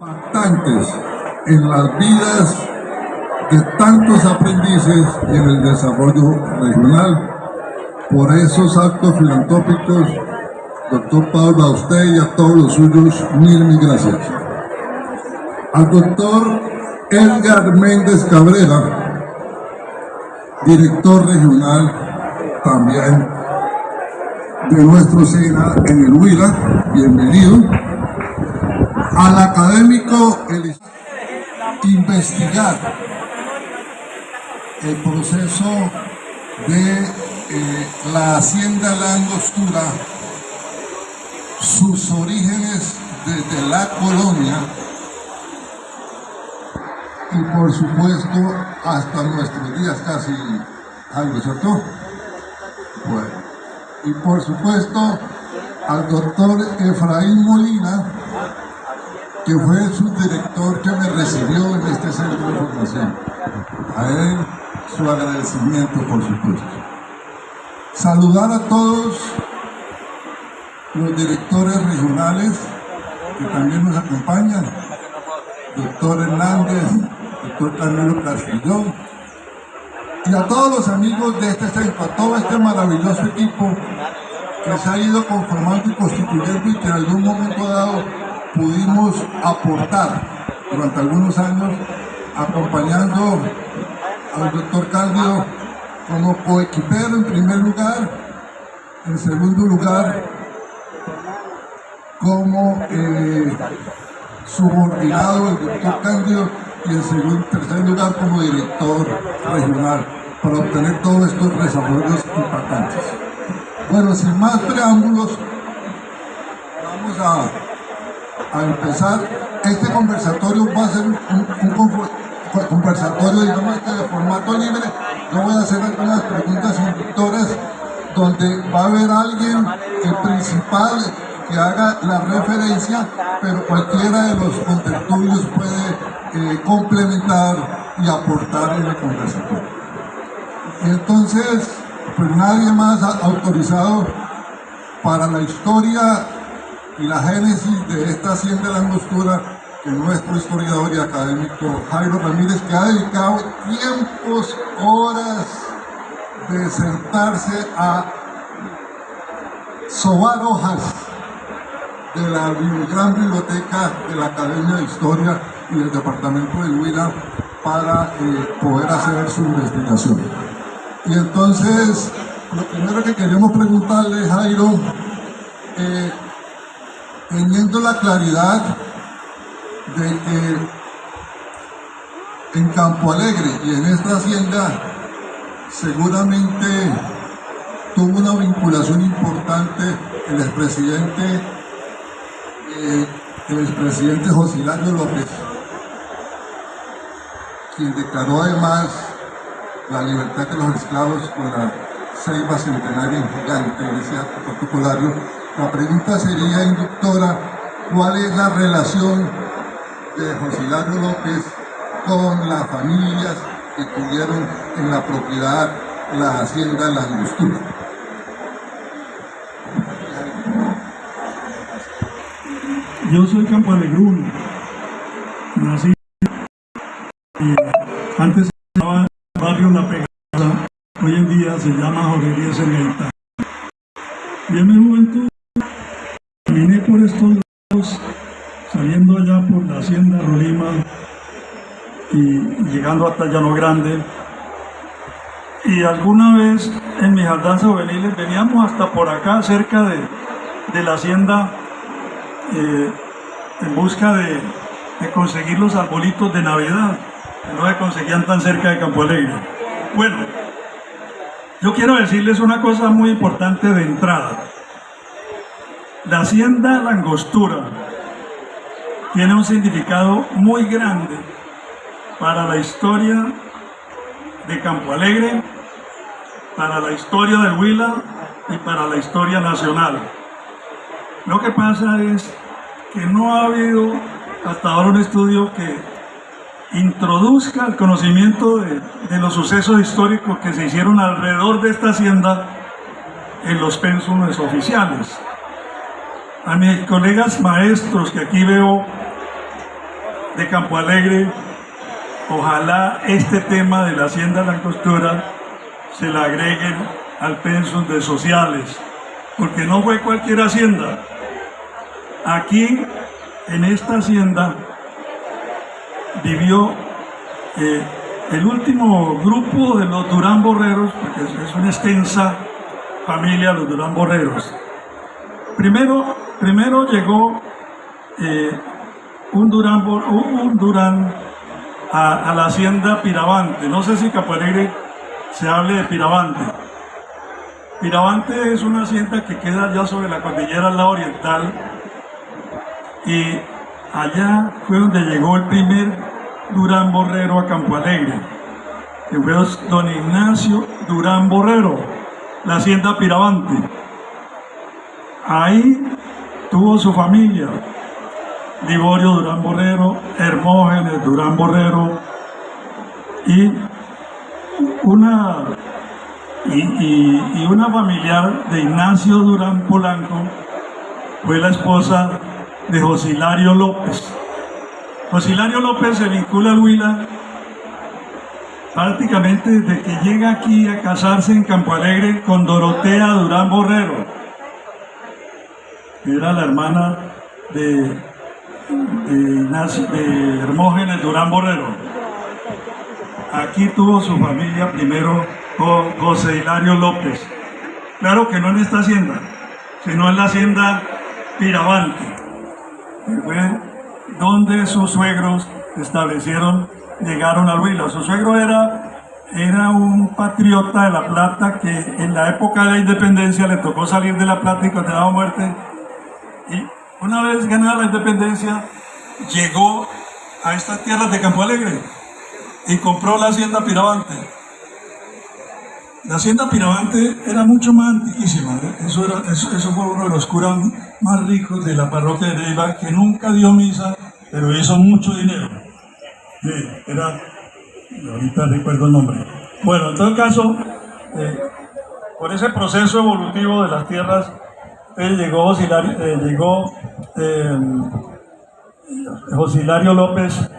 impactantes en las vidas de tantos aprendices y en el desarrollo regional. Por esos actos filantrópicos, doctor Pablo, a usted y a todos los suyos, mil gracias. Al doctor Edgar Méndez Cabrera, director regional también de nuestro SENA en el Huila, bienvenido. Al académico investigar el proceso de la hacienda La Angostura, sus orígenes desde la colonia y por supuesto hasta nuestros días, casi algo, ¿cierto? Bueno, y por supuesto al doctor Efraín Molina, que fue el subdirector que me recibió en este centro de formación. A él su agradecimiento, por supuesto. Saludar a todos los directores regionales que también nos acompañan, doctor Hernández, doctor Carmelo Castillón, y a todos los amigos de este centro, a todo este maravilloso equipo que se ha ido conformando y constituyendo y que en algún momento dado pudimos aportar durante algunos años, acompañando al doctor Cándido como coequipero en primer lugar, en segundo lugar como subordinado del doctor Cándido y en tercer lugar como director regional para obtener todos estos desarrollos impactantes. Bueno, sin más preámbulos, vamos a empezar. Este conversatorio va a ser un conversatorio, digamos que de formato libre. Yo voy a hacer algunas preguntas inductoras donde va a haber alguien, el principal, que haga la referencia, pero cualquiera de los contertulios puede complementar y aportar en el conversatorio. Y entonces, pues nadie más autorizado para la historia y la génesis de esta hacienda de La Angostura que nuestro historiador y académico Jairo Ramírez, que ha dedicado tiempos, horas de sentarse a sobar hojas de la gran biblioteca de la Academia de Historia y del Departamento del Huila para poder hacer su investigación. Y entonces, lo primero que queremos preguntarle, Jairo, teniendo la claridad de que en Campo Alegre y en esta hacienda seguramente tuvo una vinculación importante el expresidente José Hilario López, quien declaró además la libertad de los esclavos con la ceiba centenaria en gigante, en ese acto protocolario. La pregunta sería, inductora, ¿cuál es la relación de José Hilario López con las familias que tuvieron en la propiedad la hacienda La Angostura? Yo soy campoalegruno, nací antes se llamaba Barrio La Pegada, hoy en día se llama Jorge Eliezer Gaitán. Y en mi juventud caminé por estos lados, saliendo allá por la hacienda Rolima y llegando hasta Llano Grande. Y alguna vez en mis andanzas juveniles veníamos hasta por acá, cerca de la hacienda, en busca de conseguir los arbolitos de Navidad, que no se conseguían tan cerca de Campo Alegre. Bueno, yo quiero decirles una cosa muy importante de entrada. La hacienda La Angostura tiene un significado muy grande para la historia de Campo Alegre, para la historia del Huila y para la historia nacional. Lo que pasa es que no ha habido hasta ahora un estudio que introduzca el conocimiento de los sucesos históricos que se hicieron alrededor de esta hacienda en los pénsumes oficiales. A mis colegas maestros que aquí veo de Campo Alegre, ojalá este tema de la Hacienda Langostura se le agreguen al pensum de sociales, porque no fue cualquier hacienda. Aquí, en esta hacienda, vivió el último grupo de los Durán Borreros, porque es una extensa familia los Durán Borreros. Primero llegó un Durán a la hacienda Piravante. No sé si Campo Alegre se hable de Piravante. Piravante es una hacienda que queda ya sobre la cordillera al lado oriental, y allá fue donde llegó el primer Durán Borrero a Campo Alegre, que fue don Ignacio Durán Borrero, la hacienda Piravante. Ahí tuvo su familia, Liborio Durán Borrero, Hermógenes Durán Borrero, y una familiar de Ignacio Durán Polanco fue la esposa de Josilario López. Josilario López se vincula al Huila prácticamente desde que llega aquí a casarse en Campo Alegre con Dorotea Durán Borrero, que era la hermana de Hermógenes Durán Borrero. Aquí tuvo su familia primero con José Hilario López. Claro que no en esta hacienda, sino en la hacienda Piravante, que fue donde sus suegros llegaron al Huila. Su suegro era un patriota de La Plata que en la época de la independencia le tocó salir de La Plata y condenado a muerte. Y una vez ganada la independencia, llegó a estas tierras de Campo Alegre y compró la hacienda Piravante. La hacienda Piravante era mucho más antiquísima, ¿eh? Eso fue uno de los curas más ricos de la parroquia de Neiva, que nunca dio misa, pero hizo mucho dinero. Sí, ahorita recuerdo el nombre. Bueno, en todo caso, por ese proceso evolutivo de las tierras, llegó Josilario López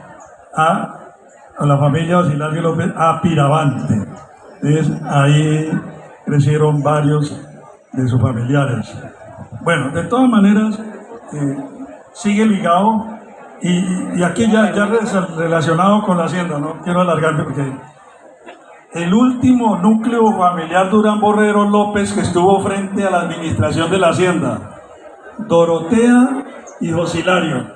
a la familia Josilario López a Piravante. Entonces, ahí crecieron varios de sus familiares. Bueno, de todas maneras, sigue ligado, y aquí ya relacionado con la hacienda, no quiero alargarme porque el último núcleo familiar Durán Borrero López que estuvo frente a la administración de la hacienda, Dorotea y Josilario.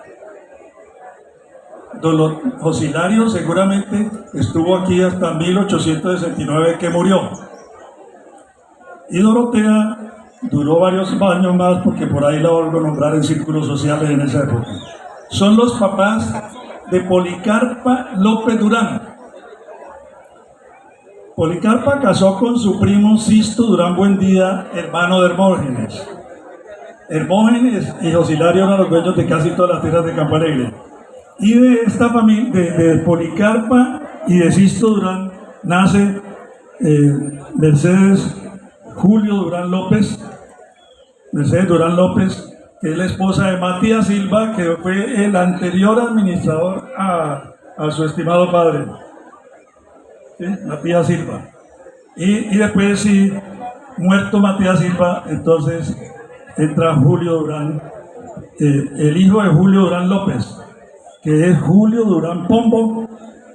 Josilario seguramente estuvo aquí hasta 1869 que murió, y Dorotea duró varios años más porque por ahí la vuelvo a nombrar en círculos sociales en esa época. Son los papás de Policarpa López Durán. Policarpa casó con su primo Sisto Durán Buendía, hermano de Hermógenes. Hermógenes y Josilario eran los dueños de casi todas las tierras de Campo Alegre. Y de esta familia, de Policarpa y de Sisto Durán, nace Mercedes Durán López, que es la esposa de Matías Silva, que fue el anterior administrador a su estimado padre. ¿Sí? Matías Silva. Y después, sí, muerto Matías Silva, entonces entra Julio Durán, el hijo de Julio Durán López, que es Julio Durán Pombo.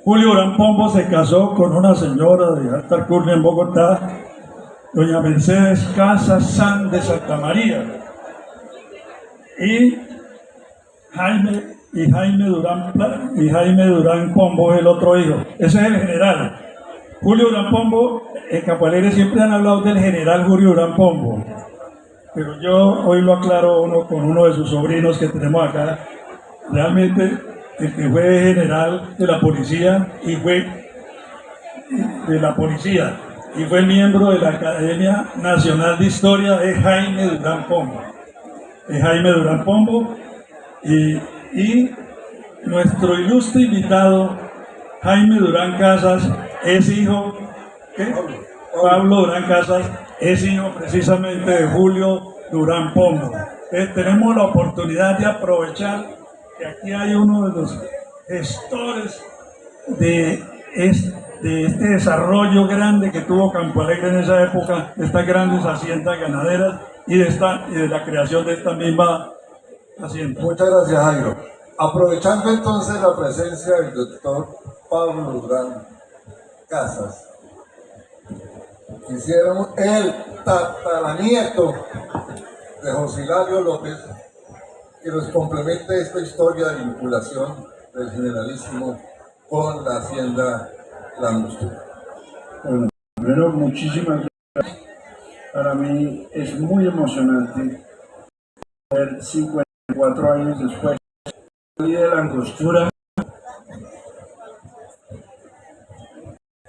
Julio Durán Pombo se casó con una señora de alta alcurnia en Bogotá, doña Mercedes Casas San de Santa María, y Jaime Durán Pombo es el otro hijo. Ese es el general Julio Durán Pombo. En Campo Alegre siempre han hablado del general Julio Durán Pombo, pero yo hoy lo aclaro con uno de sus sobrinos que tenemos acá. Realmente el que fue general de la policía y fue miembro de la Academia Nacional de Historia es Jaime Durán Pombo. Y nuestro ilustre invitado Jaime Durán Casas es hijo, Pablo Durán Casas es hijo precisamente de Julio Durán Pombo. Entonces tenemos la oportunidad de aprovechar que aquí hay uno de los gestores de este desarrollo grande que tuvo Campo Alegre en esa época, de estas grandes haciendas ganaderas y de la creación de esta misma hacienda. Muchas gracias, Jairo. Aprovechando entonces la presencia del doctor Pablo Durán Casas, quisiéramos el tataranieto de José Hilario López que nos complemente esta historia de vinculación del generalísimo con la hacienda La Angostura. Bueno, primero, muchísimas gracias. Para mí es muy emocionante ver 54 años después salí de La Angostura.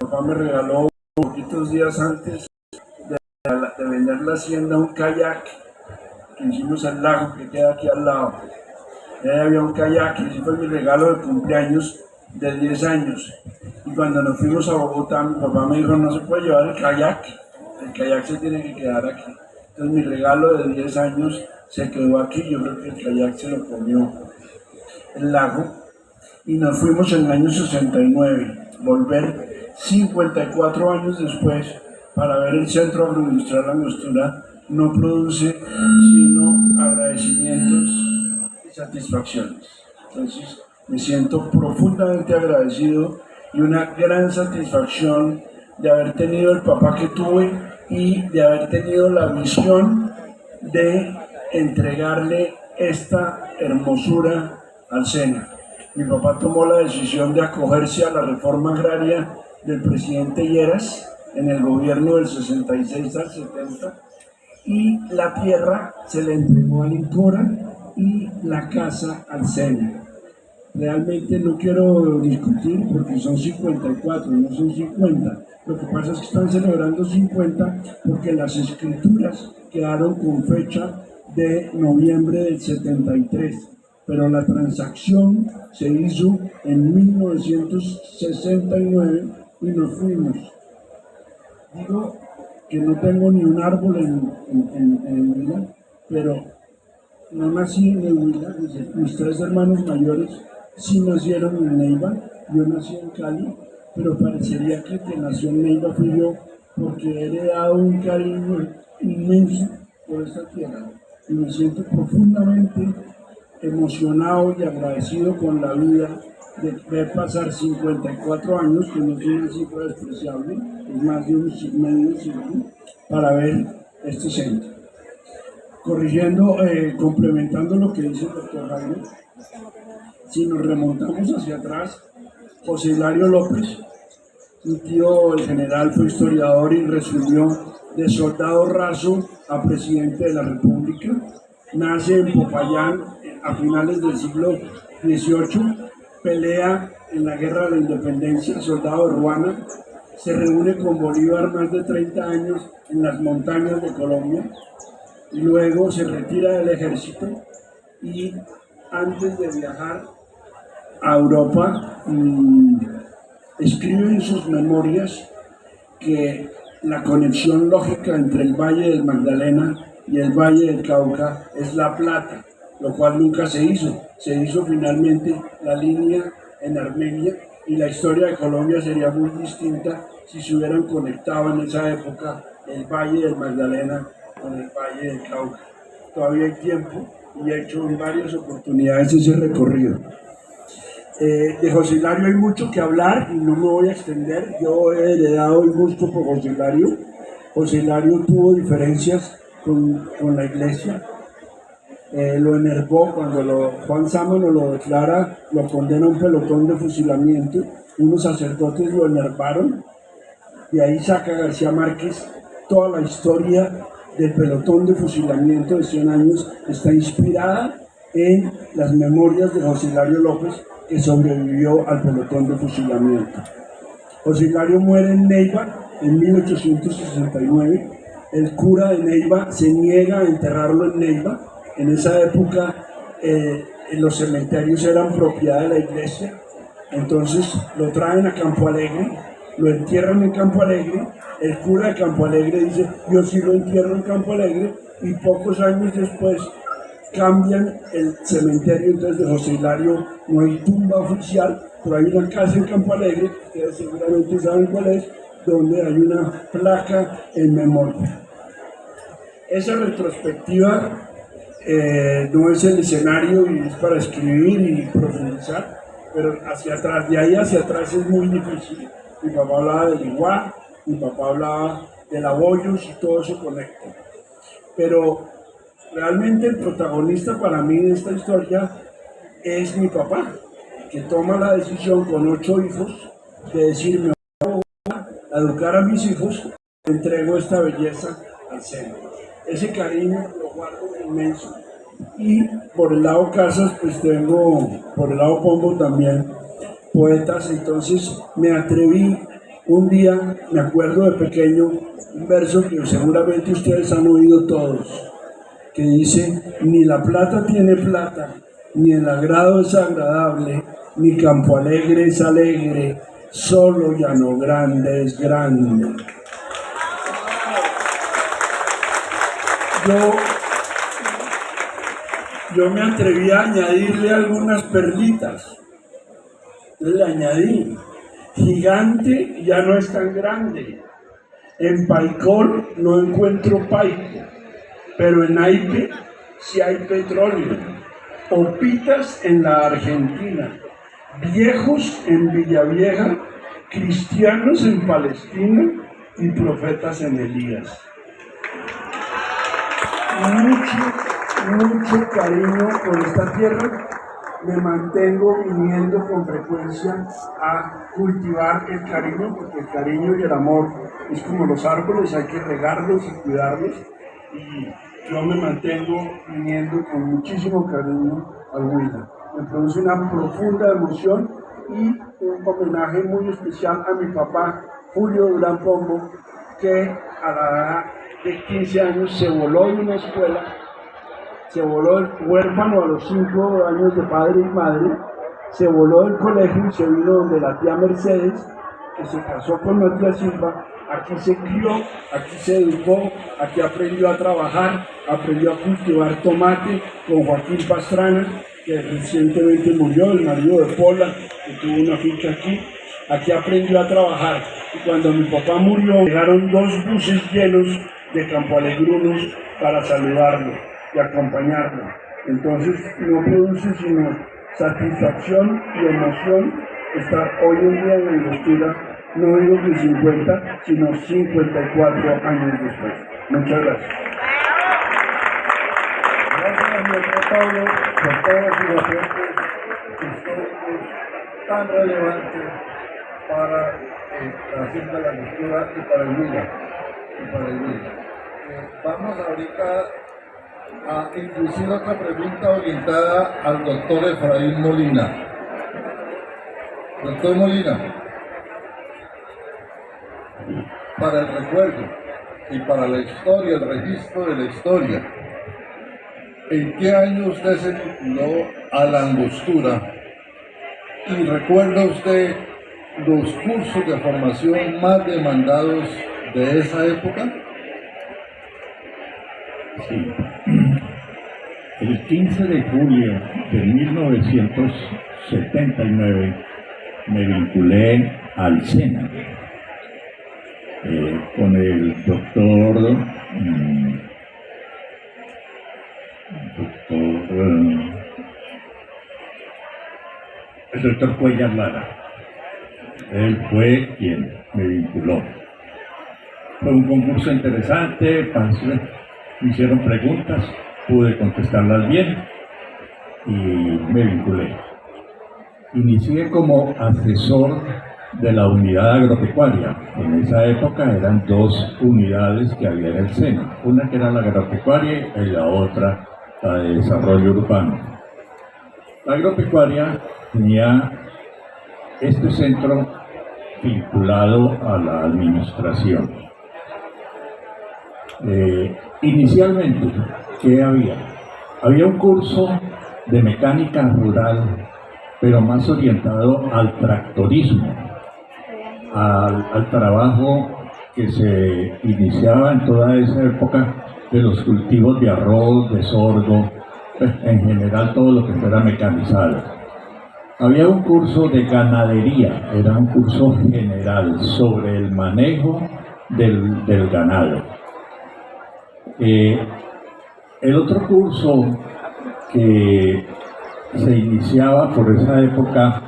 Mi papá me regaló poquitos días antes de vender la hacienda un kayak que hicimos al lago que queda aquí al lado. Ahí había un kayak y ese fue mi regalo de cumpleaños de 10 años. Y cuando nos fuimos a Bogotá, mi papá me dijo, no se puede llevar el kayak se tiene que quedar aquí. Entonces mi regalo de 10 años se quedó aquí, yo creo que el kayak se lo comió el lago. Y nos fuimos en el año 69, volver 54 años después para ver el Centro Agroindustrial La Angostura no produce sino agradecimientos y satisfacciones. Entonces me siento profundamente agradecido y una gran satisfacción de haber tenido el papá que tuve y de haber tenido la visión de entregarle esta hermosura al SENA. Mi papá tomó la decisión de acogerse a la reforma agraria del presidente Lleras en el gobierno del 66 al 70 y la tierra se le entregó al INCORA y la casa al SENA. Realmente no quiero discutir porque son 54, no son 50. Lo que pasa es que están celebrando 50 porque las escrituras quedaron con fecha de noviembre del 73, pero la transacción se hizo en 1969 y nos fuimos. Digo que no tengo ni un árbol en Huila, pero no nací en el Huila. Mis 3 hermanos mayores sí nacieron en Neiva, yo nací en Cali, pero parecería que el que nació en Neiva fui yo, porque he heredado un cariño inmenso por esta tierra y me siento profundamente emocionado y agradecido con la vida de ver pasar 54 años, que no es una cifra despreciable, es más de medio siglo, para ver este centro. Corrigiendo, complementando lo que dice el doctor Jaime, si nos remontamos hacia atrás, José Hilario López, mi tío el general, fue historiador y resumió de soldado raso a presidente de la República. Nace en Popayán a finales del siglo XVIII, pelea en la Guerra de la Independencia, soldado de Ruana, se reúne con Bolívar más de 30 años en las montañas de Colombia, y luego se retira del ejército y antes de viajar a Europa escribe en sus memorias que la conexión lógica entre el Valle del Magdalena y el Valle del Cauca es La Plata, lo cual nunca se hizo. Se hizo finalmente la línea en Armenia y la historia de Colombia sería muy distinta si se hubieran conectado en esa época el Valle del Magdalena con el Valle del Cauca. Todavía hay tiempo y he hecho en varias oportunidades ese recorrido. De José Hilario hay mucho que hablar y no me voy a extender. Yo he heredado el gusto por José Hilario. José Hilario tuvo diferencias con la iglesia. Lo enervó cuando Juan Sámano lo declara, lo condena a un pelotón de fusilamiento. Unos sacerdotes lo enervaron y ahí saca García Márquez toda la historia del pelotón de fusilamiento de 100 años. Está inspirada en las memorias de José Hilario López, que sobrevivió al pelotón de fusilamiento. José Hilario muere en Neiva en 1869. El cura de Neiva se niega a enterrarlo en Neiva. En esa época los cementerios eran propiedad de la iglesia. Entonces lo traen a Campo Alegre, lo entierran en Campo Alegre. El cura de Campo Alegre dice, yo sí lo entierro en Campo Alegre, y pocos años después cambian el cementerio, entonces de José Hilario no hay tumba oficial, pero hay una casa en Campo Alegre, ustedes seguramente saben cuál es, donde hay una placa en memoria. Esa retrospectiva no es el escenario y es para escribir y profundizar, pero hacia atrás, de ahí hacia atrás es muy difícil. Mi papá hablaba del iguá, mi papá hablaba del abollos y todo eso conecta. Pero realmente el protagonista para mí de esta historia es mi papá, que toma la decisión con 8 hijos de decirme a educar a mis hijos, entrego esta belleza al seno. Ese cariño lo guardo inmenso. Y por el lado Casas, pues tengo, por el lado Pombo también, poetas. Entonces me atreví un día, me acuerdo de pequeño, un verso que seguramente ustedes han oído todos, que dice: ni la plata tiene plata, ni el agrado es agradable, ni Campo Alegre es alegre, solo Llano Grande es grande. Yo me atreví a añadirle algunas perlitas. Le añadí: gigante ya no es tan grande, en Paicol no encuentro paico, pero en Aipe sí hay petróleo, opitas en la Argentina, viejos en Villavieja, cristianos en Palestina y profetas en Elías. Mucho cariño por esta tierra. Me mantengo viniendo con frecuencia a cultivar el cariño, porque el cariño y el amor es como los árboles, hay que regarlos y cuidarlos, y yo me mantengo viniendo con muchísimo cariño al Huila. Me produce una profunda emoción y un homenaje muy especial a mi papá Julio Durán Pombo, que a la edad de 15 años se voló de una escuela, se voló del huérfano a los 5 años de padre y madre, se voló del colegio y se vino donde la tía Mercedes, que se casó con Matías Silva. Aquí se crió, aquí se educó, aquí aprendió a trabajar, aprendió a cultivar tomate con Joaquín Pastrana, que recientemente murió, el marido de Pola, que tuvo una finca aquí. Aquí aprendió a trabajar, y cuando mi papá murió llegaron 2 buses llenos de campoalegrunos para saludarlo y acompañarlo. Entonces no produce sino satisfacción y emoción estar hoy en día en la Angostura, no digo que 50, sino 54 años después. Muchas gracias. Gracias, doctor Pablo, por todos sus aportes históricos tan relevantes para la Hacienda de la Angostura y para el Huila. Vamos ahorita a introducir otra pregunta orientada al doctor Efraín Molina. Doctor Molina, para el recuerdo y para la historia, el registro de la historia, ¿en qué año usted se vinculó a la Angostura? ¿Y recuerda usted los cursos de formación más demandados de esa época? Sí. El 15 de julio de 1979 me vinculé al SENA con el doctor Cuellar Lara. Él fue quien me vinculó. Fue un concurso interesante, me hicieron preguntas, pude contestarlas bien y me vinculé. Inicié como asesor de la unidad agropecuaria. En esa época eran 2 unidades que había en el SENA, una que era la agropecuaria y la otra la de desarrollo urbano. La agropecuaria tenía este centro vinculado a la administración. Inicialmente, ¿qué había? Había un curso de mecánica rural, pero más orientado al tractorismo, al trabajo que se iniciaba en toda esa época de los cultivos de arroz, de sorgo, en general todo lo que fuera mecanizado. Había un curso de ganadería, era un curso general sobre el manejo del ganado. El otro curso que se iniciaba por esa época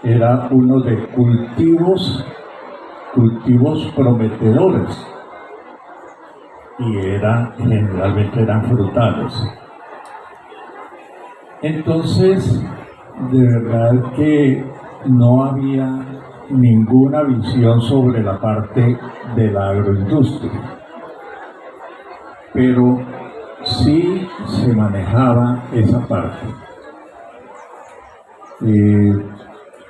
era uno de cultivos prometedores, y generalmente eran frutales. Entonces, de verdad que no había ninguna visión sobre la parte de la agroindustria, pero sí se manejaba esa parte.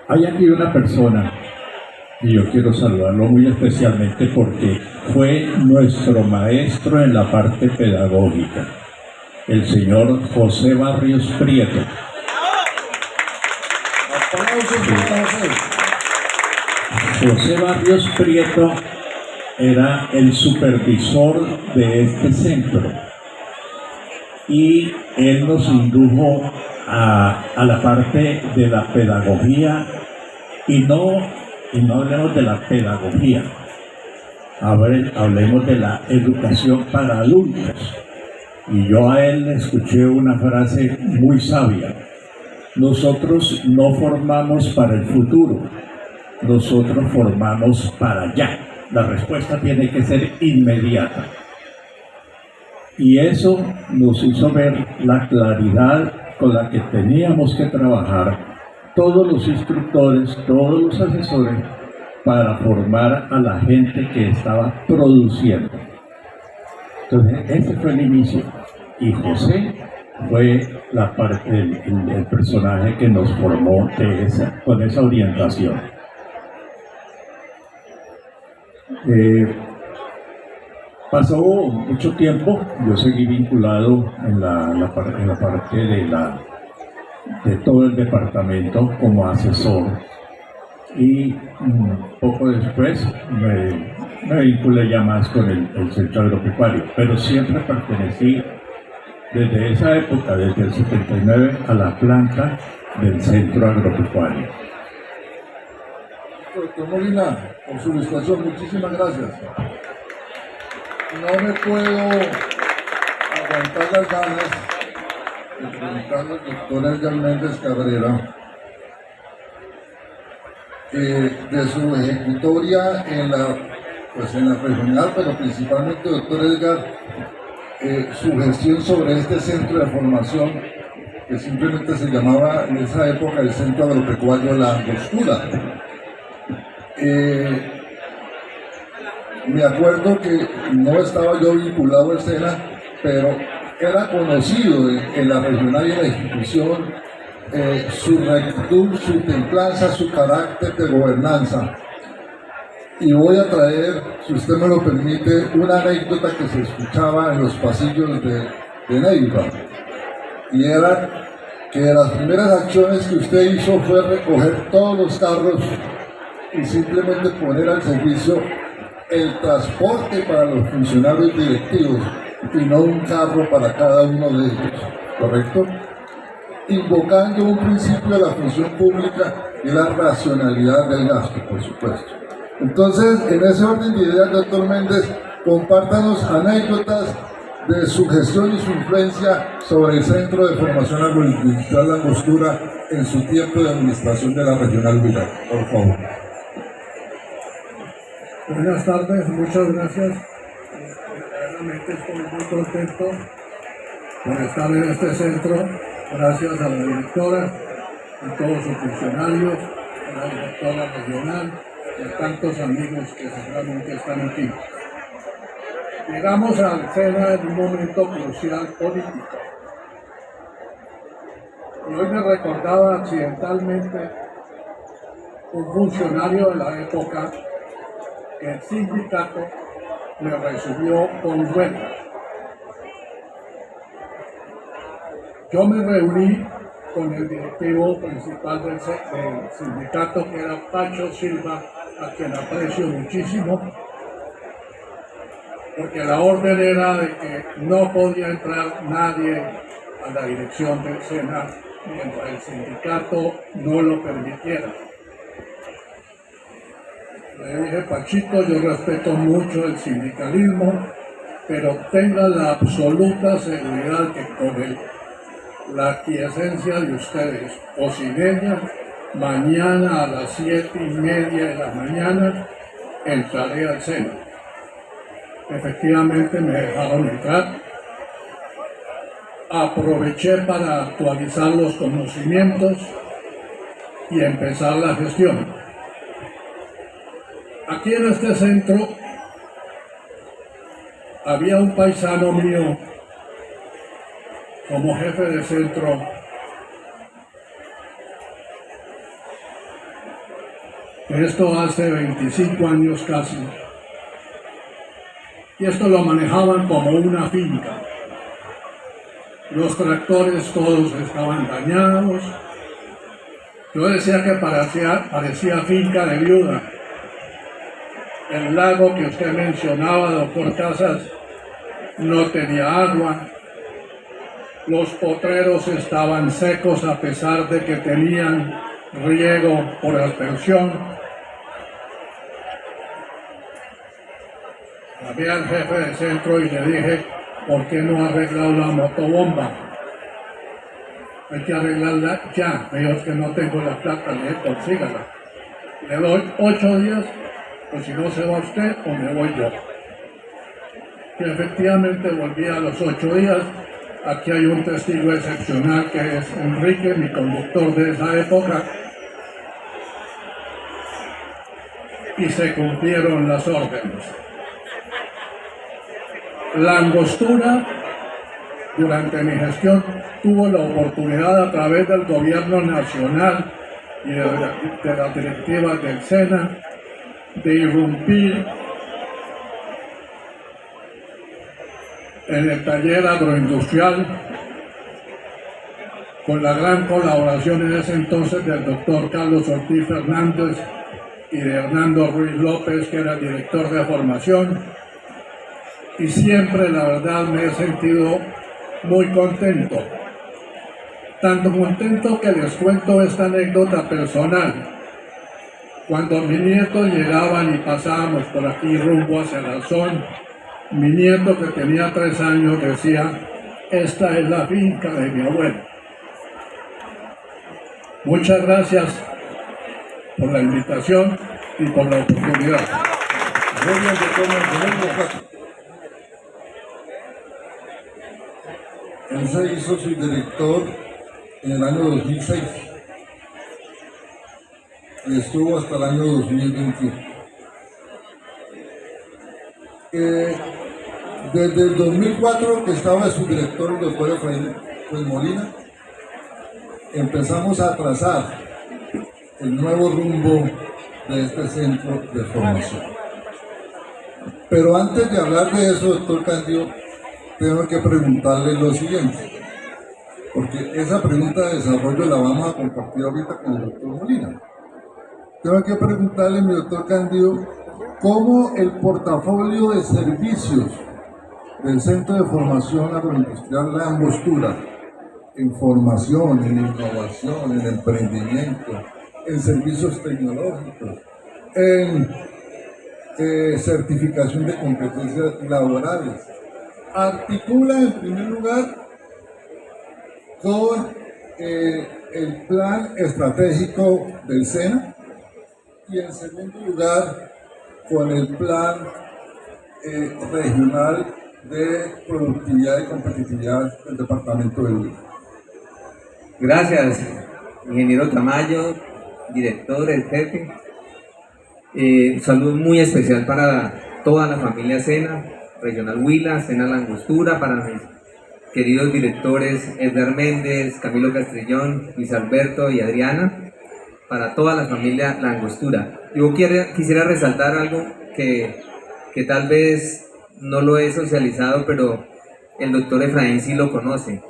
Hay aquí una persona y yo quiero saludarlo muy especialmente porque fue nuestro maestro en la parte pedagógica, el señor José Barrios Prieto. José Barrios Prieto era el supervisor de este centro y él nos indujo a la parte de la pedagogía y no hablemos de la pedagogía, hablemos de la educación para adultos. Y yo a él le escuché una frase muy sabia: nosotros no formamos para el futuro, nosotros formamos para ya. La respuesta tiene que ser inmediata. Y eso nos hizo ver la claridad con la que teníamos que trabajar todos los instructores, todos los asesores, para formar a la gente que estaba produciendo. Entonces, ese fue el inicio. Y José fue el personaje que nos formó con esa orientación. Pasó mucho tiempo, yo seguí vinculado en la parte de todo el departamento como asesor, y poco después me vinculé ya más con el centro agropecuario, pero siempre pertenecí desde esa época, desde el 79, a la planta del centro agropecuario. Doctor Molina, por su ilustración, muchísimas gracias. No me puedo aguantar las ganas de preguntarle al doctor Edgar Méndez Cabrera de su ejecutoria en la regional, pero principalmente, doctor Edgar, su gestión sobre este centro de formación que simplemente se llamaba en esa época el Centro Agropecuario La Angostura. Me acuerdo que no estaba yo vinculado a escena, pero era conocido en la regional y en la institución su rectitud, su templanza, su carácter de gobernanza. Y voy a traer, si usted me lo permite, una anécdota que se escuchaba en los pasillos de Neiva. Y era que de las primeras acciones que usted hizo fue recoger todos los carros y simplemente poner al servicio el transporte para los funcionarios directivos y no un carro para cada uno de ellos, ¿correcto? Invocando un principio de la función pública y la racionalidad del gasto, por supuesto. Entonces, en ese orden de ideas, doctor Méndez, compártanos anécdotas de su gestión y su influencia sobre el Centro de Formación Agroindustrial La Angostura en su tiempo de administración de la Regional Huila, por favor. Buenas tardes, muchas gracias. Realmente estoy muy contento por estar en este centro, gracias a la directora y todos sus funcionarios, a la directora regional y a tantos amigos que seguramente están aquí. Llegamos al SENA en un momento crucial político. Y hoy me recordaba accidentalmente un funcionario de la época que el sindicato le recibió con huelga. Yo me reuní con el directivo principal del sindicato, que era Pacho Silva, a quien aprecio muchísimo, porque la orden era de que no podía entrar nadie a la dirección del SENA mientras el sindicato no lo permitiera. Le dije, Pachito, yo respeto mucho el sindicalismo, pero tenga la absoluta seguridad que con la aquiescencia de ustedes o sin ella, mañana a las 7:30 de la mañana entraré al SENA. Efectivamente me dejaron entrar. Aproveché para actualizar los conocimientos y empezar la gestión. Aquí en este centro había un paisano mío como jefe de centro esto hace 25 años casi, y esto lo manejaban como una finca. Los tractores todos estaban dañados. Yo decía que parecía finca de viuda. El lago que usted mencionaba, doctor Casas, no tenía agua. Los potreros estaban secos a pesar de que tenían riego por aspersión. Llamé al jefe de centro y le dije, ¿por qué no ha arreglado la motobomba? Hay que arreglarla ya. Me dijo, que no tengo la plata. Le dije, consígala. Le doy 8 días, pues si no se va usted o me voy yo. Y efectivamente volví a los 8 días. Aquí hay un testigo excepcional que es Enrique, mi conductor de esa época. Y se cumplieron las órdenes. La Angostura, durante mi gestión, tuvo la oportunidad a través del gobierno nacional y de las directivas del SENA de irrumpir en el taller agroindustrial con la gran colaboración en ese entonces del doctor Carlos Ortiz Fernández y de Hernando Ruiz López, que era el director de formación. Y siempre, la verdad, me he sentido muy contento. Tanto contento que les cuento esta anécdota personal. Cuando mis nietos llegaban y pasábamos por aquí rumbo hacia el Alzón, mi nieto, que tenía 3 años, decía, esta es la finca de mi abuelo. Muchas gracias por la invitación y por la oportunidad. Él se hizo subdirector en el año 2006 y estuvo hasta el año 2021. Desde el 2004, que estaba subdirector el doctor Efraín Molina, empezamos a trazar el nuevo rumbo de este centro de formación. Pero antes de hablar de eso, doctor Candio, tengo que preguntarle lo siguiente, porque esa pregunta de desarrollo la vamos a compartir ahorita con el doctor Molina. Tengo que preguntarle, mi doctor Candio, cómo el portafolio de servicios del Centro de Formación Agroindustrial La Angostura, en formación, en innovación, en emprendimiento, en servicios tecnológicos, en certificación de competencias laborales, articula en primer lugar con el plan estratégico del SENA y en segundo lugar con el plan regional de productividad y competitividad del departamento de Huila. Gracias, ingeniero Tamayo, director, el jefe. Un saludo muy especial para toda la familia SENA, Regional Huila, SENA La Angostura, para mis queridos directores Edgar Méndez, Camilo Castrillón, Luis Alberto y Adriana, para toda la familia La Angostura. Yo quisiera resaltar algo que tal vez no lo he socializado, pero el doctor Efraín sí lo conoce.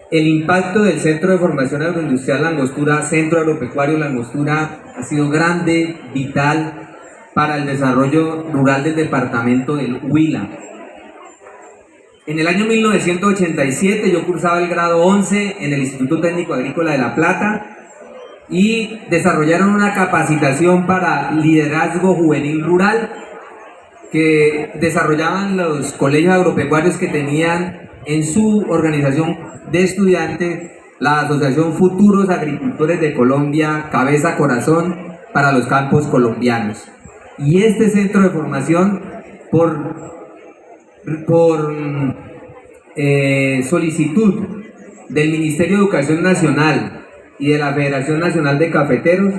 El impacto del Centro de Formación Agroindustrial La Angostura, Centro Agropecuario La Angostura, ha sido grande, vital para el desarrollo rural del departamento del Huila. En el año 1987 yo cursaba el grado 11 en el Instituto Técnico Agrícola de La Plata y desarrollaron una capacitación para liderazgo juvenil rural que desarrollaban los colegios agropecuarios que tenían en su organización de estudiantes la Asociación Futuros Agricultores de Colombia, Cabeza Corazón para los campos colombianos. Y este centro de formación, por solicitud del Ministerio de Educación Nacional y de la Federación Nacional de Cafeteros,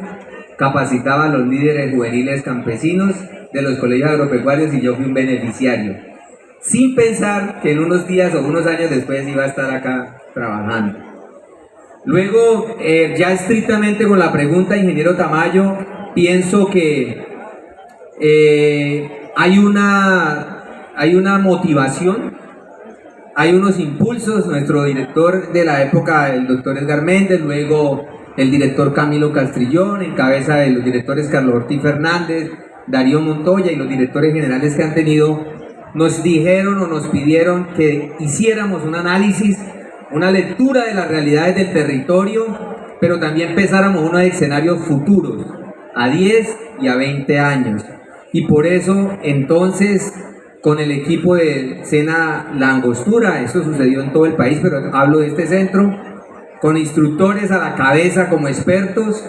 capacitaba a los líderes juveniles campesinos de los colegios agropecuarios y yo fui un beneficiario, sin pensar que en unos días o unos años después iba a estar acá trabajando. Luego, ya estrictamente con la pregunta, ingeniero Tamayo, pienso que hay una motivación, hay unos impulsos. Nuestro director de la época, el doctor Edgar Méndez, luego el director Camilo Castrillón, en cabeza de los directores Carlos Ortiz Fernández, Darío Montoya y los directores generales que han tenido, nos dijeron o nos pidieron que hiciéramos un análisis, una lectura de las realidades del territorio, pero también pensáramos unos escenarios futuros, a 10 y a 20 años. Y por eso, entonces, con el equipo de Sena La Angostura, esto sucedió en todo el país, pero hablo de este centro, con instructores a la cabeza como expertos,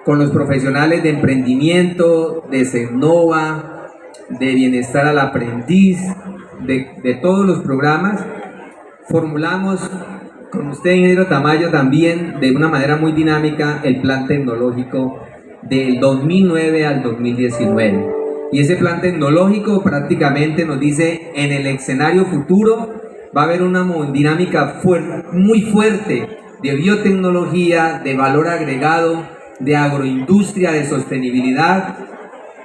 con los profesionales de emprendimiento, de Cernova, de bienestar al aprendiz, de todos los programas, formulamos con usted, ingeniero Tamayo, también de una manera muy dinámica el plan tecnológico del 2009 al 2019. Y ese plan tecnológico prácticamente nos dice, en el escenario futuro va a haber una dinámica muy fuerte de biotecnología, de valor agregado, de agroindustria, de sostenibilidad,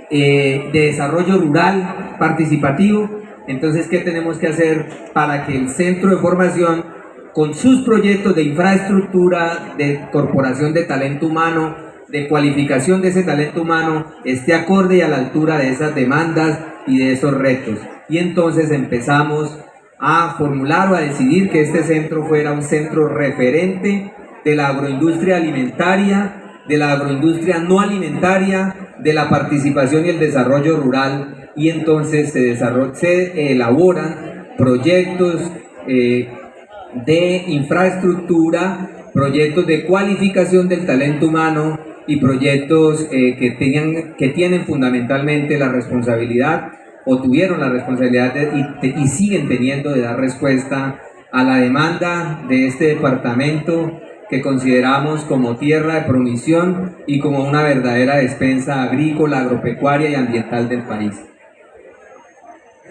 de desarrollo rural participativo. Entonces, ¿qué tenemos que hacer para que el centro de formación, con sus proyectos de infraestructura, de incorporación de talento humano, de cualificación de ese talento humano, esté acorde y a la altura de esas demandas y de esos retos? Y entonces empezamos a formular o a decidir que este centro fuera un centro referente de la agroindustria alimentaria, de la agroindustria no alimentaria, de la participación y el desarrollo rural. Y entonces se elaboran proyectos de infraestructura, proyectos de cualificación del talento humano y proyectos que tienen fundamentalmente la responsabilidad, o tuvieron la responsabilidad y siguen teniendo, de dar respuesta a la demanda de este departamento que consideramos como tierra de provisión y como una verdadera despensa agrícola, agropecuaria y ambiental del país.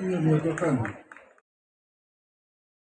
Muy tocante.